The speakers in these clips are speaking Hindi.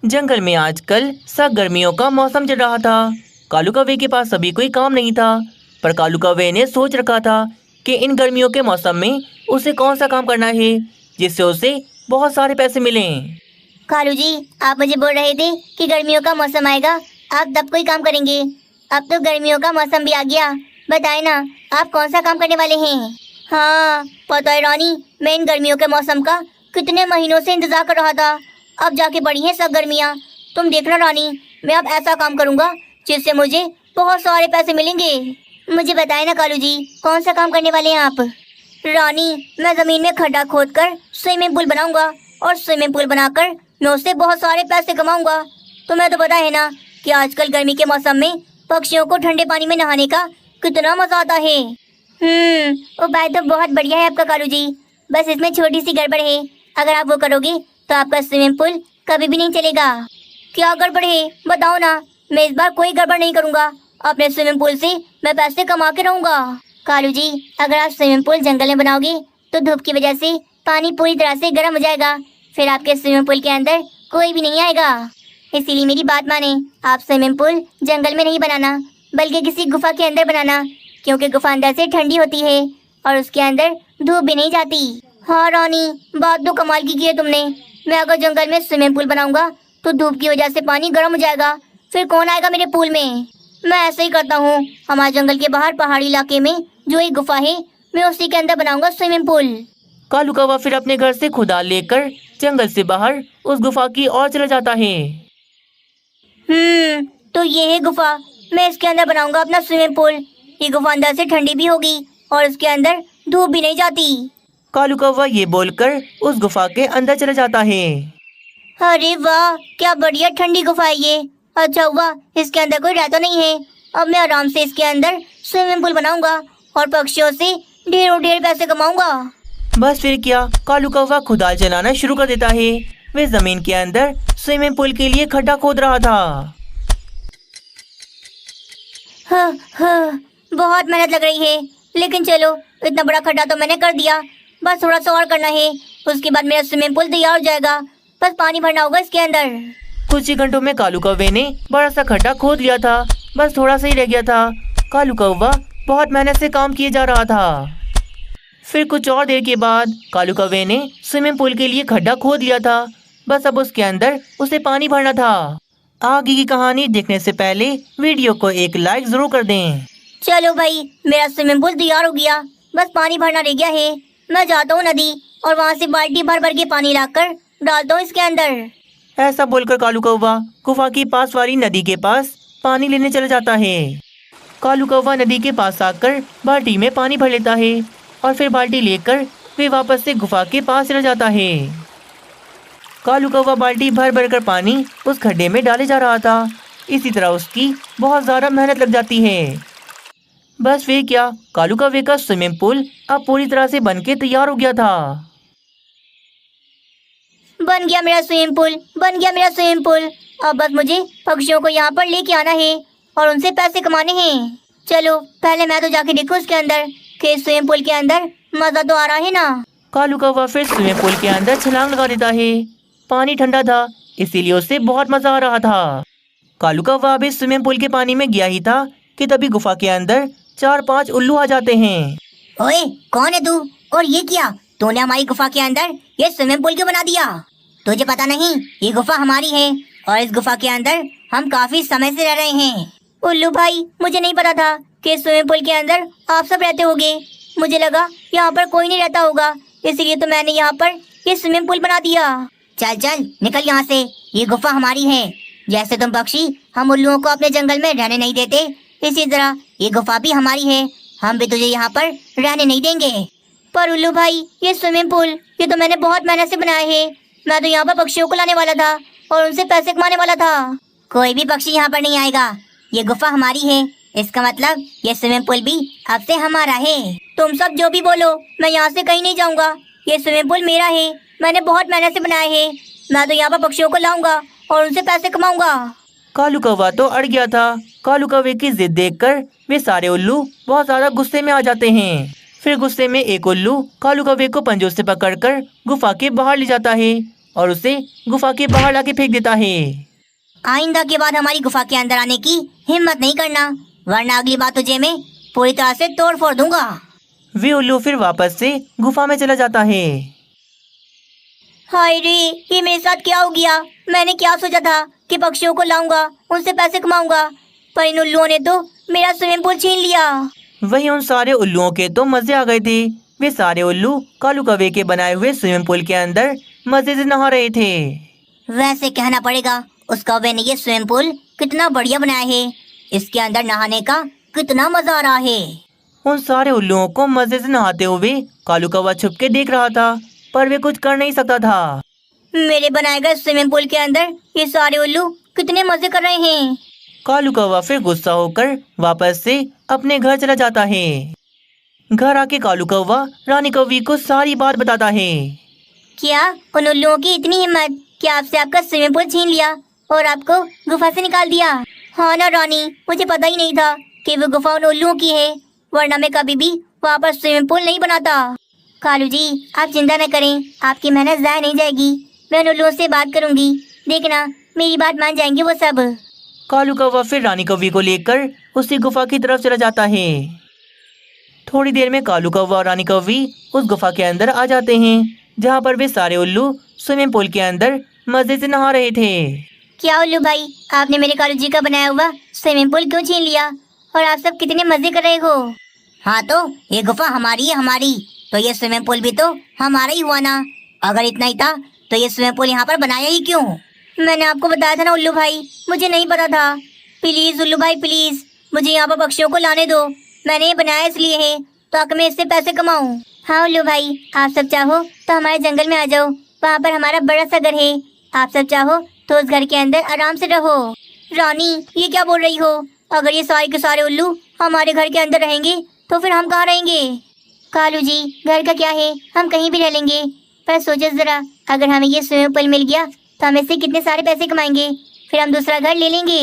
जंगल में आजकल सख्त गर्मियों का मौसम चल रहा था। कालू कौवे के पास अभी कोई काम नहीं था, पर कालू कौवे ने सोच रखा था कि इन गर्मियों के मौसम में उसे कौन सा काम करना है जिससे उसे बहुत सारे पैसे मिलें। कालू जी, आप मुझे बोल रहे थे कि गर्मियों का मौसम आएगा, आप तब कोई काम करेंगे। अब तो गर्मियों का मौसम भी आ गया, बताए ना आप कौन सा काम करने वाले हैं। हाँ पता है रानी, मैं इन गर्मियों के मौसम का कितने महीनों से इंतजार कर रहा था। अब जाके पड़ी हैं सब गर्मियाँ। तुम देखना रानी, मैं अब ऐसा काम करूँगा जिससे मुझे बहुत सारे पैसे मिलेंगे। मुझे बताए ना कालू जी, कौन सा काम करने वाले हैं आप। रानी, मैं जमीन में खड्डा खोदकर स्विमिंग पूल बनाऊंगा और स्विमिंग पूल बनाकर मैं उससे बहुत सारे पैसे कमाऊंगा। तुम्हें तो पता है ना कि आजकल गर्मी के मौसम में पक्षियों को ठंडे पानी में नहाने का कितना मजा आता है। उपाय तो बहुत बढ़िया है आपका कालू जी, बस इसमें छोटी सी गड़बड़ है। अगर आप वो करोगे तो आपका स्विमिंग पूल कभी भी नहीं चलेगा। क्या गड़बड़ है बताओ ना, मैं इस बार कोई गड़बड़ नहीं करूँगा। अपने स्विमिंग पूल से मैं पैसे कमा के रहूँगा। कालू जी, अगर आप स्विमिंग पूल जंगल में बनाओगे तो धूप की वजह से पानी पूरी तरह से गर्म हो जाएगा, फिर आपके स्विमिंग पूल के अंदर कोई भी नहीं आएगा। इसीलिए मेरी बात माने, आप स्विमिंग पूल जंगल में नहीं बनाना बल्कि किसी गुफा के अंदर बनाना, क्योंकि गुफा अंदर से ठंडी होती है और उसके अंदर धूप भी नहीं जाती। हाँ रानी, बात तो कमाल की है तुमने। मैं अगर जंगल में स्विमिंग पूल बनाऊंगा तो धूप की वजह से पानी गर्म हो जाएगा, फिर कौन आएगा मेरे पूल में। मैं ऐसे ही करता हूँ, हमारे जंगल के बाहर पहाड़ी इलाके में जो एक गुफा है, मैं उसी के अंदर बनाऊंगा स्विमिंग पूल। कालू कौवा फिर अपने घर से खुदाल लेकर जंगल से बाहर उस गुफा की ओर चला जाता है। तो ये है गुफा, मैं इसके अंदर बनाऊंगा अपना स्विमिंग पूल। ये गुफा अंदर से ठंडी भी होगी और उसके अंदर धूप भी नहीं जाती। कालू कौवा ये बोलकर उस गुफा के अंदर चला जाता है। अरे वाह, क्या बढ़िया ठंडी गुफा है ये। अच्छा हुआ इसके अंदर कोई रहता नहीं है। अब मैं आराम से इसके अंदर स्विमिंग पूल बनाऊंगा और पक्षियों से ढेरों ढेर पैसे कमाऊंगा। बस फिर क्या, कालू कौवा खुदाल चलाना शुरू कर देता है। वे जमीन के अंदर स्विमिंग पूल के लिए खड्डा खोद रहा था। बहुत मेहनत लग रही है, लेकिन चलो इतना बड़ा खड्डा तो मैंने कर दिया, बस थोड़ा सा और करना है, उसके बाद मेरा स्विमिंग पूल तैयार हो जाएगा। बस पानी भरना होगा इसके अंदर। कुछ ही घंटों में कालू कौवे ने बड़ा सा खड्डा खोद लिया था, बस थोड़ा सा ही रह गया था। कालू कौवा बहुत मेहनत से काम किए जा रहा था। फिर कुछ और देर के बाद कालू कौवे ने स्विमिंग पूल के लिए खड्डा खोद लिया था, बस अब उसके अंदर उसे पानी भरना था। आगे की कहानी देखने से पहले वीडियो को एक लाइक जरूर कर दें। चलो भाई, मेरा स्विमिंग पूल तैयार हो गया, बस पानी भरना रह गया है। मैं जाता हूँ नदी और वहाँ से बाल्टी भर भर के पानी लाकर डालता हूँ इसके अंदर। ऐसा बोलकर कालू कौवा गुफा की पास वाली नदी के पास पानी लेने चला जाता है। कालू कौवा नदी के पास आकर बाल्टी में पानी भर लेता है और फिर बाल्टी लेकर वे वापस से गुफा के पास चला जाता है। कालू कौवा बाल्टी भर भर कर पानी उस खड्डे में डाले जा रहा था। इसी तरह उसकी बहुत ज़्यादा मेहनत लग जाती है। बस फिर क्या, कालू कौवे का स्विमिंग पूल अब पूरी तरह से बनके तैयार हो गया था। बन गया मेरा स्विमिंग पूल, बन गया मेरा स्विमिंग पूल। अब बस मुझे पक्षियों को यहाँ पर लेके आना है और उनसे पैसे कमाने हैं। चलो पहले मैं तो जाके देखूँ उसके अंदर कि स्विमिंग पूल के अंदर मजा तो आ रहा है ना। कालू कौवा फिर स्विमिंग पूल के अंदर छलांग लगा देता है। पानी ठंडा था, इसीलिए उसे बहुत मजा आ रहा था। कालू कौवा अभी स्विमिंग पूल के पानी में गया ही था कि तभी गुफा के अंदर 4-5 उल्लू आ जाते हैं। ओए, कौन है तू और ये क्या? तूने हमारी गुफा के अंदर ये स्विमिंग पूल क्यों बना दिया? तुझे पता नहीं ये गुफा हमारी है और इस गुफा के अंदर हम काफी समय से रह रहे हैं। उल्लू भाई, मुझे नहीं पता था कि स्विमिंग पूल के अंदर आप सब रहते होगे। मुझे लगा यहाँ पर कोई नहीं रहता होगा, इसलिए तो मैंने यहाँ पर ये स्विमिंग पूल बना दिया। चल चल निकल यहाँ से, ये गुफा हमारी है। जैसे तुम पक्षी हम उल्लुओं को अपने जंगल में रहने नहीं देते, इसी तरह ये गुफा भी हमारी है, हम भी तुझे यहाँ पर रहने नहीं देंगे। पर उल्लू भाई, ये स्विमिंग पूल ये तो मैंने बहुत मेहनत से बनाया है। मैं तो यहाँ पर पक्षियों को लाने वाला था और उनसे पैसे कमाने वाला था। कोई भी पक्षी यहाँ पर नहीं आएगा, ये गुफा हमारी है, इसका मतलब ये स्विमिंग पूल भी अब से हमारा है। तुम सब जो भी बोलो, मैं यहाँ से कहीं नहीं जाऊँगा। ये स्विमिंग पूल मेरा है, मैंने बहुत मेहनत से बनाया है। मैं तो यहाँ पर पक्षियों को लाऊंगा और उनसे पैसे कमाऊंगा। कालू कौवा तो अड़ गया था। कालू कौवे की जिद देखकर वे सारे उल्लू बहुत ज्यादा गुस्से में आ जाते हैं। फिर गुस्से में एक उल्लू कालू कौवे को पंजों से पकड़कर गुफा के बाहर ले जाता है और उसे गुफा के बाहर लाके फेंक देता है। आइंदा के बाद हमारी गुफा के अंदर आने की हिम्मत नहीं करना, वरना अगली बार तुझे मैं पूरी तरह से तोड़ फोड़ दूंगा। वे उल्लू फिर वापस से गुफा में चला जाता है। हाय रे, ये मेरे साथ क्या हो गया? मैंने क्या सोचा था कि पक्षियों को लाऊंगा, उनसे पैसे कमाऊंगा, पर इन उल्लुओं ने तो मेरा स्विमिंग पूल छीन लिया। वहीं उन सारे उल्लुओं के तो मजे आ गए थे। वे सारे उल्लू कालू कौवे के बनाए हुए स्विमिंग पूल के अंदर मजे से नहा रहे थे। वैसे कहना पड़ेगा उस कौवे ने ये स्विमिंग पूल कितना बढ़िया बनाया है। इसके अंदर नहाने का कितना मजा आ रहा है। उन सारे उल्लुओं को मजे से नहाते हुए कालू कौवा छुप के देख रहा था, पर वे कुछ कर नहीं सकता था। मेरे बनाए गए स्विमिंग पूल के अंदर ये सारे उल्लू कितने मजे कर रहे हैं। कालू कौवा फिर गुस्सा होकर वापस से अपने घर चला जाता है। घर आके कालू कौवा रानी कौवी को सारी बात बताता है। क्या उन उल्लुओं की इतनी हिम्मत कि आपसे आपका स्विमिंग पूल छीन लिया और आपको गुफा से निकाल दिया? हाँ ना रानी, मुझे पता ही नहीं था कि वो गुफा उन उल्लुओं की है, वरना मैं कभी भी वहाँ पर स्विमिंग पूल नहीं बनाता। कालू जी, आप चिंता न करें, आपकी मेहनत ज़ाया नहीं जाएगी। मैं उन उल्लुओं से बात करूंगी, देखना मेरी बात मान जाएंगे वो सब। कालू कौवा फिर रानी कौवी को लेकर उसी गुफा की तरफ चला जाता है। थोड़ी देर में कालू कौवा और रानी कौवी उस गुफा के अंदर आ जाते हैं, जहाँ पर वे सारे उल्लू स्विमिंग पूल के अंदर मजे से नहा रहे थे। क्या उल्लू भाई, आपने मेरे कालू जी का बनाया हुआ स्विमिंग पूल क्यों छीन लिया? और आप सब कितने मजे कर रहे हो? हाँ तो ये गुफा हमारी है, हमारी, तो ये स्विमिंग पूल भी तो हमारा ही हुआ ना। अगर इतना ही था तो ये स्विमिंग पूल यहाँ पर बनाया ही क्यों? मैंने आपको बताया था ना उल्लू भाई, मुझे नहीं पता था। प्लीज उल्लू भाई प्लीज, मुझे यहाँ पर पक्षियों को लाने दो। मैंने ये बनाया इसलिए है ताकि मैं इससे पैसे कमाऊँ। हाँ उल्लू भाई, आप सब चाहो तो हमारे जंगल में आ जाओ, वहाँ पर हमारा बड़ा सा घर है। आप सब चाहो तो उस घर के अंदर आराम से रहो। रानी, ये क्या बोल रही हो? अगर ये सारे के सारे उल्लू हमारे घर के अंदर रहेंगे तो फिर हम कहाँ रहेंगे? कालू जी, घर का क्या है, हम कहीं भी रह लेंगे, पर सोचो जरा, अगर हमें ये स्विमिंग पूल मिल गया तो हम इससे कितने सारे पैसे कमाएंगे, फिर हम दूसरा घर ले लेंगे।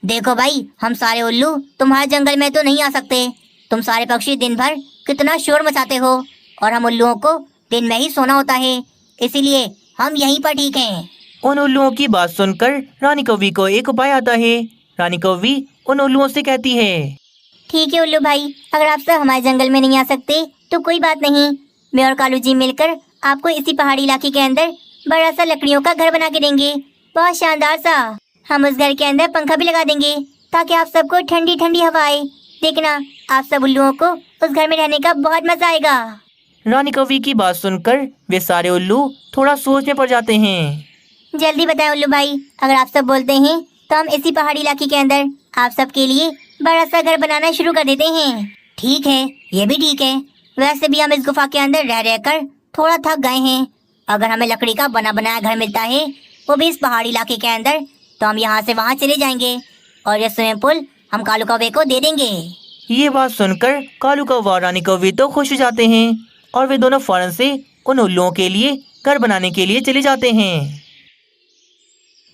देखो भाई, हम सारे उल्लू तुम्हारे जंगल में तो नहीं आ सकते। तुम सारे पक्षी दिन भर कितना शोर मचाते हो और हम उल्लुओं को दिन में ही सोना होता है, इसीलिए हम यहीं पर ठीक हैं। उन उल्लुओं की बात सुनकर रानी कौवी को एक उपाय आता है। रानी कौवी उन उल्लुओं से कहती है, ठीक है उल्लू भाई, अगर आप सब हमारे जंगल में नहीं आ सकते तो कोई बात नहीं, मैं और कालू जी मिलकर आपको इसी पहाड़ी इलाके के अंदर बड़ा सा लकड़ियों का घर बना के देंगे, बहुत शानदार सा। हम उस घर के अंदर पंखा भी लगा देंगे ताकि आप सबको ठंडी ठंडी हवा आए। देखना, आप सब उल्लुओं को उस घर में रहने का बहुत मजा आएगा। रानी कौवी की बात सुनकर वे सारे उल्लू थोड़ा सोच में पड़ जाते हैं। जल्दी बताएं उल्लू भाई, अगर आप सब बोलते हैं तो हम इसी पहाड़ी इलाके के अंदर आप सब के लिए बड़ा सा घर बनाना शुरू कर देते हैं। ठीक है, ये भी ठीक है। वैसे भी हम इस गुफा के अंदर रह रहकर थोड़ा थक गए हैं। अगर हमें लकड़ी का बना बनाया घर मिलता है, वो भी इस पहाड़ी इलाके के अंदर, तो हम यहाँ से वहाँ चले जाएंगे और ये स्विमिंग पूल हम कालू कौवे को दे देंगे। ये बात सुनकर कालू कौवा और रानी कौवी तो खुश हो जाते हैं और वे दोनों फौरन से उन उल्लुओं के लिए घर बनाने के लिए चले जाते हैं।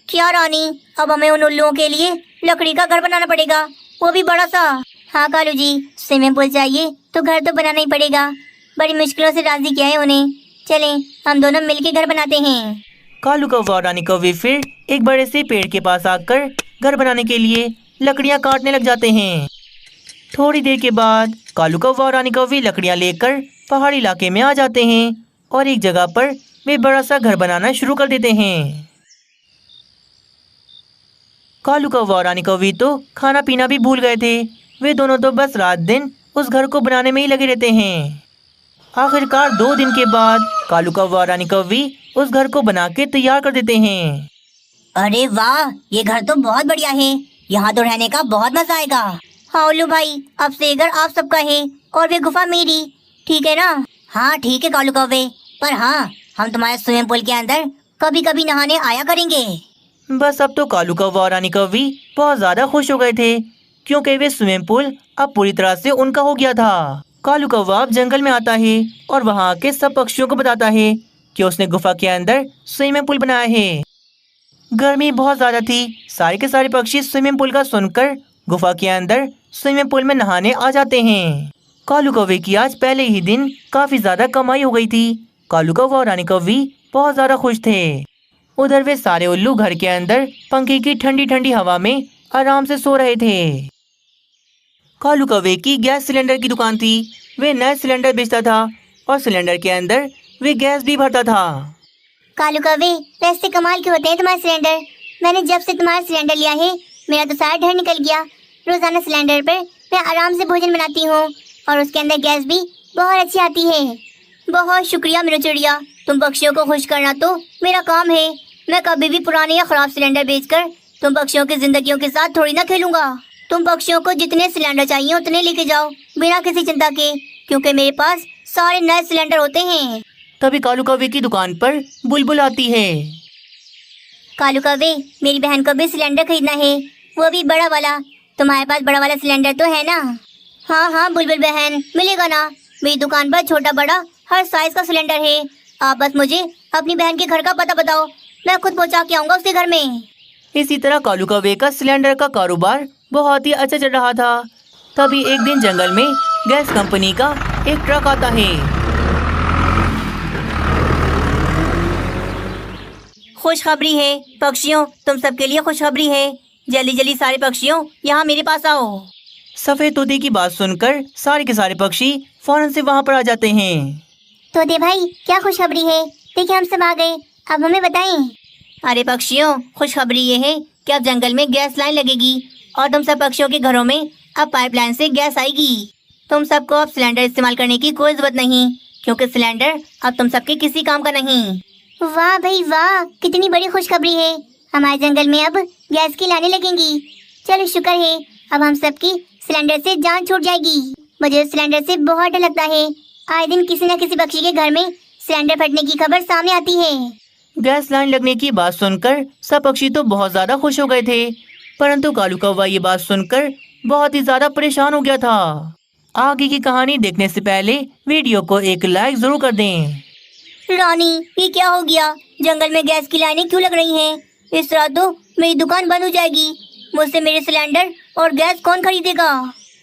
क्या रानी, अब हमें उन उल्लुओं के लिए लकड़ी का घर बनाना पड़ेगा, वो भी बड़ा सा? हाँ कालू जी, स्विमिंग पूल चाहिए तो घर तो बनाना ही पड़ेगा। बड़ी मुश्किलों से राजी किया है उन्हें। चलें, हम दोनों मिलके घर बनाते हैं। कालू कौवा और रानी कौवी फिर एक बड़े से पेड़ के पास आकर घर बनाने के लिए लकड़ियां काटने लग जाते हैं। थोड़ी देर के बाद कालू कौवा और रानी कौवी लकड़ियां लेकर पहाड़ी इलाके में आ जाते हैं और एक जगह पर वे बड़ा सा घर बनाना शुरू कर देते हैं। कालू कौवा और रानी कौवी तो खाना पीना भी भूल गए थे। वे दोनों तो बस रात दिन उस घर को बनाने में ही लगे रहते हैं। आखिरकार 2 दिन के बाद कालू कौवा और रानी कौवी उस घर को बना के तैयार कर देते हैं। अरे वाह, ये घर तो बहुत बढ़िया है, यहाँ तो रहने का बहुत मजा आएगा। हाँ उल्लू भाई, अब से ये घर आप सबका है और वे गुफा मेरी, ठीक है ना? हाँ ठीक है कालू कौवे, पर हाँ, हम तुम्हारे स्विमिंग पूल के अंदर कभी कभी नहाने आया करेंगे। बस अब तो कालू कौवा और रानी कौवी बहुत ज्यादा खुश हो गए थे, क्योंकि वे स्विमिंग पूल अब पूरी तरह से उनका हो गया था। कालू कौवा अब जंगल में आता है और वहाँ आके सब पक्षियों को बताता है कि उसने गुफा के अंदर स्विमिंग पूल बनाया है। गर्मी बहुत ज्यादा थी, सारे के सारे पक्षी स्विमिंग पूल का सुनकर गुफा के अंदर स्विमिंग पूल में नहाने आ जाते हैं। कालू कौवे की आज पहले ही दिन काफी ज्यादा कमाई हो गई थी। कालू कौवा और रानी कौवी बहुत ज्यादा खुश थे। उधर वे सारे उल्लू घर के अंदर पंखे की ठंडी ठंडी हवा में आराम से सो रहे थे। कालू कौवे की गैस सिलेंडर की दुकान थी। वे नए सिलेंडर बेचता था और सिलेंडर के अंदर वे गैस भी भरता था। कालू कौवे, वैसे कमाल के होते हैं तुम्हारे सिलेंडर। मैंने जब से तुम्हारा सिलेंडर लिया है मेरा तो सारा डर निकल गया। रोजाना सिलेंडर पर मैं आराम से भोजन बनाती हूँ और उसके अंदर गैस भी बहुत अच्छी आती है। बहुत शुक्रिया मीनू चिड़िया, तुम पक्षियों को खुश करना तो मेरा काम है। मैं कभी भी पुराने या खराब सिलेंडर बेचकर तुम पक्षियों की जिंदगियों के साथ थोड़ी ना खेलूंगा। तुम पक्षियों को जितने सिलेंडर चाहिए उतने लेके जाओ बिना किसी चिंता के, क्योंकि मेरे पास सारे नए सिलेंडर होते हैं। तभी कालू कौवे की दुकान पर बुलबुल आती है। कालू कौवे, मेरी बहन को भी सिलेंडर खरीदना है, वो भी बड़ा वाला। तुम्हारे पास बड़ा वाला सिलेंडर तो है ना? हाँ हाँ बुलबुल बहन, मिलेगा ना। मेरी दुकान पर छोटा बड़ा हर साइज का सिलेंडर है। आप बस मुझे अपनी बहन के घर का पता बताओ, मैं खुद पहुँचा के आऊँगा उसके घर में। इसी तरह कालू कौवे का सिलेंडर का कारोबार बहुत ही अच्छा चल रहा था। तभी एक दिन जंगल में गैस कंपनी का एक ट्रक आता है। खुशखबरी है पक्षियों, तुम सबके लिए खुशखबरी है। जल्दी जल्दी सारे पक्षियों यहाँ मेरे पास आओ। सफेद तोते की बात सुनकर सारे के सारे पक्षी फौरन से वहाँ पर आ जाते हैं। तोते भाई, क्या खुशखबरी है? देखिए हम सब आ गए, अब हमें बताएं। अरे पक्षियों, खुशखबरी ये है कि अब जंगल में गैस लाइन लगेगी और तुम सब पक्षियों के घरों में अब पाइपलाइन से गैस आएगी। तुम सबको अब सिलेंडर इस्तेमाल करने की कोई जरूरत नहीं, क्योंकि सिलेंडर अब तुम सबके किसी काम का नहीं। वाह भाई वाह, कितनी बड़ी खुशखबरी है। हमारे जंगल में अब गैस की लाने लगेंगी। चलो शुक्र है, अब हम सबकी सिलेंडर से जान छूट जाएगी। मुझे सिलेंडर से बहुत डर लगता है। आए दिन किसी न किसी पक्षी के घर में सिलेंडर फटने की खबर सामने आती है। गैस लाइन लगने की बात सुनकर सब पक्षी तो बहुत ज्यादा खुश हो गए थे, परंतु कालू कौवा ये बात सुनकर बहुत ही ज्यादा परेशान हो गया था। आगे की कहानी देखने से पहले वीडियो को एक लाइक जरूर कर दें। रानी, ये क्या हो गया? जंगल में गैस की लाइनें क्यों लग रही हैं? इस तरह तो मेरी दुकान बंद हो जाएगी। मुझसे मेरे सिलेंडर और गैस कौन खरीदेगा?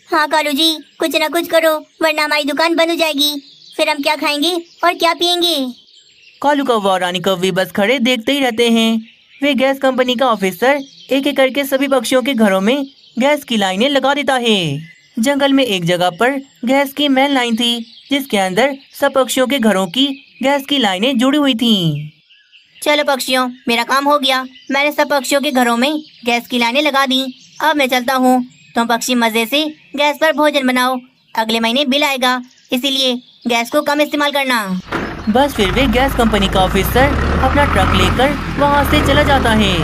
हाँ कालू जी, कुछ न कुछ करो वरना हमारी दुकान बंद हो जाएगी। फिर हम क्या खाएंगे और क्या पिएंगे? कालू कौवा और रानी कौवी बस खड़े देखते ही रहते हैं। वे गैस कंपनी का ऑफिसर एक एक करके सभी पक्षियों के घरों में गैस की लाइनें लगा देता है। जंगल में एक जगह पर गैस की मेन लाइन थी, जिसके अंदर सब पक्षियों के घरों की गैस की लाइनें जुड़ी हुई थीं। चलो पक्षियों, मेरा काम हो गया। मैंने सब पक्षियों के घरों में गैस की लाइनें लगा दी। अब मैं चलता हूँ। तुम पक्षी मजे से गैस पर भोजन बनाओ। अगले महीने बिल आएगा, इसीलिए गैस को कम इस्तेमाल करना। बस फिर वे गैस कंपनी का ऑफिसर अपना ट्रक लेकर वहाँ से चला जाता है।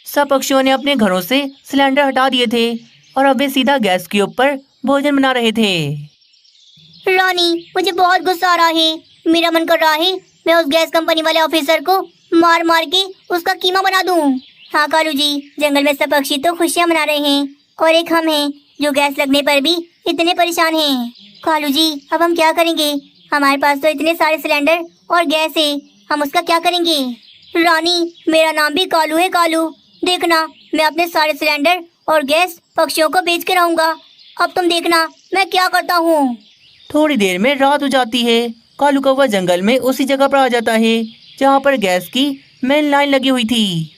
सब पक्षियों ने अपने घरों से सिलेंडर हटा दिए थे और अब वे सीधा गैस के ऊपर भोजन बना रहे थे। रानी, मुझे बहुत गुस्सा आ रहा है। मेरा मन कर रहा है मैं उस गैस कंपनी वाले ऑफिसर को मार मार के उसका कीमा बना दूं। हाँ कालू जी, जंगल में सब पक्षी तो खुशियाँ मना रहे हैं और एक हम हैं जो गैस लगने पर भी इतने परेशान हैं। कालू जी, अब हम क्या करेंगे? हमारे पास तो इतने सारे सिलेंडर और गैस है, हम उसका क्या करेंगे? रानी, मेरा नाम भी कालू है। कालू, देखना मैं अपने सारे सिलेंडर और गैस पक्षियों को बेच के रहूंगा। अब तुम देखना मैं क्या करता हूँ। थोड़ी देर में रात हो जाती है। कालू कौवा जंगल में उसी जगह पर आ जाता है जहाँ पर गैस की मेन लाइन लगी हुई थी।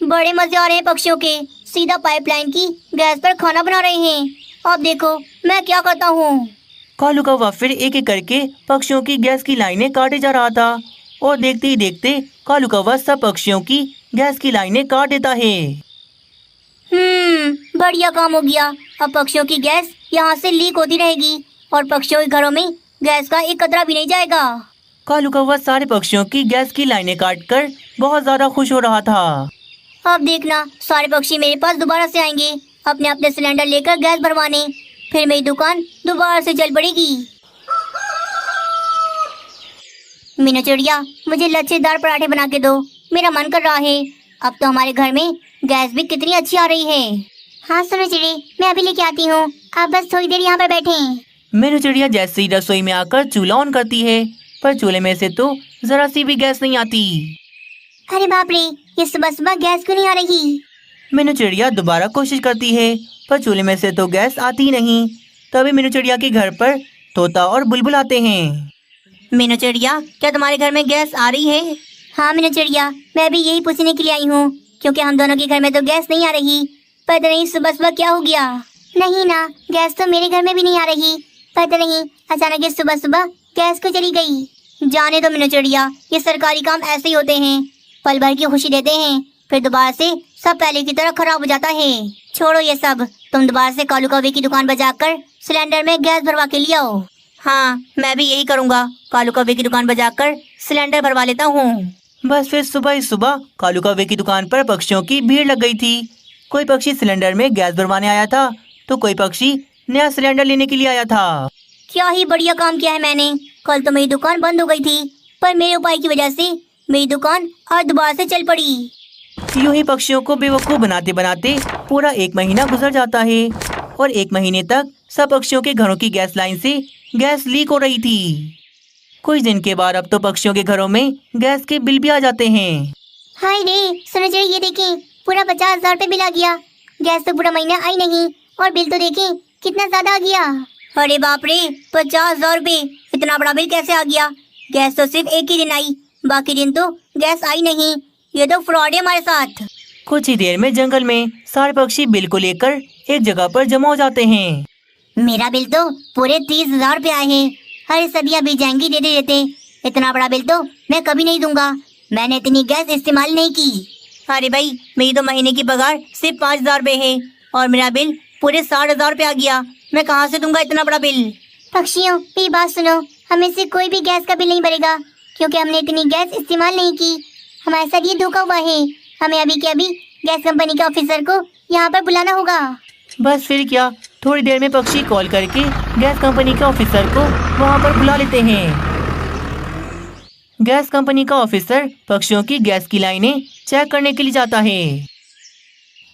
बड़े मजे आ रहे हैं पक्षियों के, सीधा पाइपलाइन की गैस पर खाना बना रहे हैं। अब देखो मैं क्या करता हूँ। कालू कौवा फिर एक एक करके पक्षियों की गैस की लाइनें काटे जा रहा था और देखते ही देखते कालू कौवा सब पक्षियों की गैस की लाइनें काट देता है। बढ़िया काम हो गया। अब पक्षियों की गैस यहाँ से लीक होती रहेगी और पक्षियों के घरों में गैस का एक कतरा भी नहीं जाएगा। कालू कौवा सारे पक्षियों की गैस की लाइनें काटकर बहुत ज्यादा खुश हो रहा था। अब देखना सारे पक्षी मेरे पास दोबारा से आएंगे अपने अपने सिलेंडर लेकर गैस भरवाने। फिर मेरी दुकान दोबारा से चल पड़ेगी। मीनू चिड़िया, मुझे लच्छेदार पराठे बना के दो, मेरा मन कर रहा है। अब तो हमारे घर में गैस भी कितनी अच्छी आ रही है। हाँ सुनो चिड़ी, मैं अभी लेके आती हूँ, आप बस थोड़ी देर यहाँ पर बैठे। मीनू चिड़िया जैसे ही रसोई में आकर चूल्हा ऑन करती है, पर चूल्हे में से तो जरा सी भी गैस नहीं आती। अरे बाप रे, ये सुबह सुबह गैस क्यों नहीं आ रही? मीनू चिड़िया दोबारा कोशिश करती है, पर चूल्हे में से तो गैस आती नहीं। तभी मीनू चिड़िया के घर पर तोता और बुलबुल आते हैं। मीनू चिड़िया, क्या तुम्हारे घर में गैस आ रही है? हाँ मीनू चिड़िया, मैं भी यही पूछने के लिए आई हूँ, क्योंकि हम दोनों के घर में तो गैस नहीं आ रही। पता नहीं सुबह सुबह क्या हो गया। नहीं ना, गैस तो मेरे घर में भी नहीं आ रही। पता नहीं अचानक ये सुबह सुबह गैस क्यों चली गई। जाने दो मीनू चिड़िया, ये सरकारी काम ऐसे ही होते हैं, पल भर की खुशी देते हैं, फिर दोबारा से सब पहले की तरह खराब हो जाता है। छोड़ो ये सब, तुम दोबारा से कालू कौवे की दुकान बजाकर सिलेंडर में गैस भरवा के ले आओ। हाँ, मैं भी यही करूँगा, कालू कौवे की दुकान बजाकर सिलेंडर भरवा लेता हूँ। बस फिर सुबह ही सुबह कालू कौवे की दुकान पर पक्षियों की भीड़ लग गई थी। कोई पक्षी सिलेंडर में गैस भरवाने आया था, तो कोई पक्षी नया सिलेंडर लेने के लिए आया था। क्या ही बढ़िया काम किया है मैंने। कल तो मेरी दुकान बंद हो गई थी, पर मेरे उपाय की वजह से मेरी दुकान आज दोबारा से चल पड़ी। यूं ही पक्षियों को बेवकूफ बनाते बनाते पूरा 1 महीना गुजर जाता है, और 1 महीने तक सब पक्षियों के घरों की गैस लाइन से गैस लीक हो रही थी। कुछ दिन के बाद अब तो पक्षियों के घरों में गैस के बिल भी आ जाते हैं। हाय रे, सुनो जरा ये देखें, पूरा 50,000 रुपये बिल आ गया। गैस तो पूरा महीना आई नहीं, और बिल तो देखें कितना ज्यादा आ गया। अरे बाप रे, 50,000 रुपये, इतना बड़ा बिल कैसे आ गया? गैस तो सिर्फ एक ही दिन आई, बाकी दिन तो गैस आई नहीं। ये तो फ्रॉड है हमारे साथ। कुछ ही देर में जंगल में सारे पक्षी बिल को लेकर एक जगह पर जमा हो जाते हैं। मेरा बिल तो पूरे 30,000 रुपये आए हैं। अरे सदियाँ बीत जाएंगी देते देते, इतना बड़ा बिल तो मैं कभी नहीं दूंगा। मैंने इतनी गैस इस्तेमाल नहीं की। अरे भाई, मेरी तो महीने की पगार सिर्फ 5,000 रुपये है, और मेरा बिल पूरे 60,000 रुपये आ गया। मैं कहाँ से दूंगा इतना बड़ा बिल? पक्षियों, मेरी बात सुनो, हमें से कोई भी गैस का बिल नहीं भरेगा, क्योंकि हमने इतनी गैस इस्तेमाल नहीं की। हमारे साथ ये धोखा हुआ है। हमें अभी के अभी गैस कंपनी के ऑफिसर को यहाँ पर बुलाना होगा। बस फिर क्या, थोड़ी देर में पक्षी कॉल करके गैस कंपनी के ऑफिसर को वहाँ पर बुला लेते हैं। गैस कंपनी का ऑफिसर पक्षियों की गैस की लाइनें चेक करने के लिए जाता है।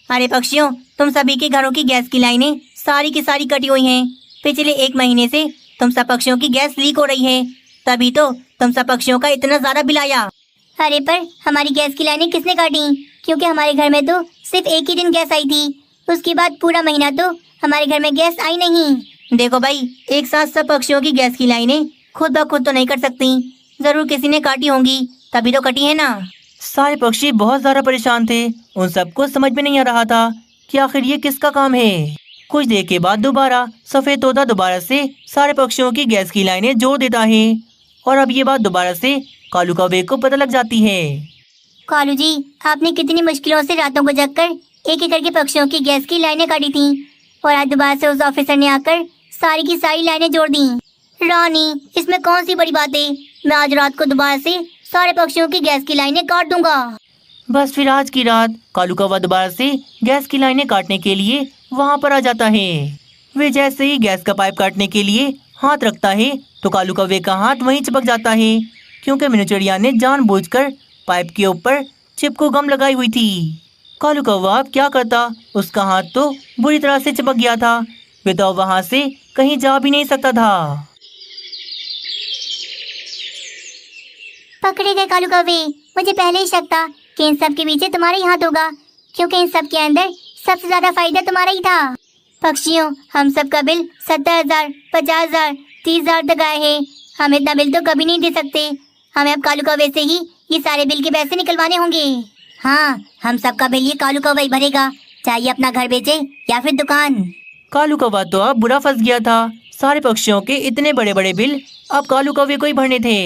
अरे पक्षियों, तुम सभी के घरों की गैस की लाइनें सारी की सारी कटी हुई हैं। पिछले 1 महीने से तुम सब पक्षियों की गैस लीक हो रही है, तभी तो तुम सब पक्षियों का इतना ज्यादा बिल आया। अरे पर हमारी गैस की लाइनें किसने काटी? क्योंकि हमारे घर में तो सिर्फ एक ही दिन गैस आई थी, उसके बाद पूरा महीना तो हमारे घर में गैस आई नहीं। देखो भाई, एक साथ सब पक्षियों की गैस की लाइनें खुद ब खुद तो नहीं कर सकती, जरूर किसी ने काटी होंगी, तभी तो कटी है ना। सारे पक्षी बहुत ज्यादा परेशान थे। उन सबको समझ में नहीं आ रहा था कि आखिर ये किसका काम है। कुछ देर के बाद दोबारा सफेद तोता दोबारा से सारे पक्षियों की गैस की लाइनें जोड़ देता है, और अब ये बात दोबारा से कालू कौवे को पता लग जाती है। कालू जी, आपने कितनी मुश्किलों से रातों को जगकर एक एक करके पक्षियों की गैस की लाइनें काटी थी, और आज दोबारा से उस ऑफिसर ने आकर सारी की सारी लाइनें जोड़ दी। रानी, इसमें कौन सी बड़ी बात है? मैं आज रात को दोबारा से सारे पक्षियों की गैस की लाइनें काट दूंगा। बस फिर आज की रात कालू कौवा दोबारा से गैस की लाइनें काटने के लिए वहाँ पर आ जाता है। वे जैसे ही गैस का पाइप काटने के लिए हाथ रखता है, तो कालू कौवे का हाथ वहीं चिपक जाता है, क्योंकि मीनू चिड़िया ने जानबूझकर पाइप के ऊपर चिपको गम लगाई हुई थी। कालू कौवा अब क्या करता, उसका हाथ तो बुरी तरह से चिपक गया था। वे तो वहाँ से कहीं जा भी नहीं सकता था। पकड़े गए कालू कौवे, मुझे पहले ही शक था कि इन सब के पीछे तुम्हारा ही हाथ होगा, क्योंकि इन सब के अंदर सबसे ज्यादा फायदा तुम्हारा ही था। पक्षियों, हम सब का बिल 70,000, 50,000, 30,000 तक आए हैं। हम इतना बिल तो कभी नहीं दे सकते। हमें अब कालू कौवे से ही ये सारे बिल के पैसे निकलवाने होंगे। हाँ, हम सबका बिल ये कालू कौवा ही भरेगा, चाहे अपना घर बेचे या फिर दुकान। कालू कौवा तो अब बुरा फंस गया था। सारे पक्षियों के इतने बड़े बड़े बिल अब कालू कौवे को ही भरने थे।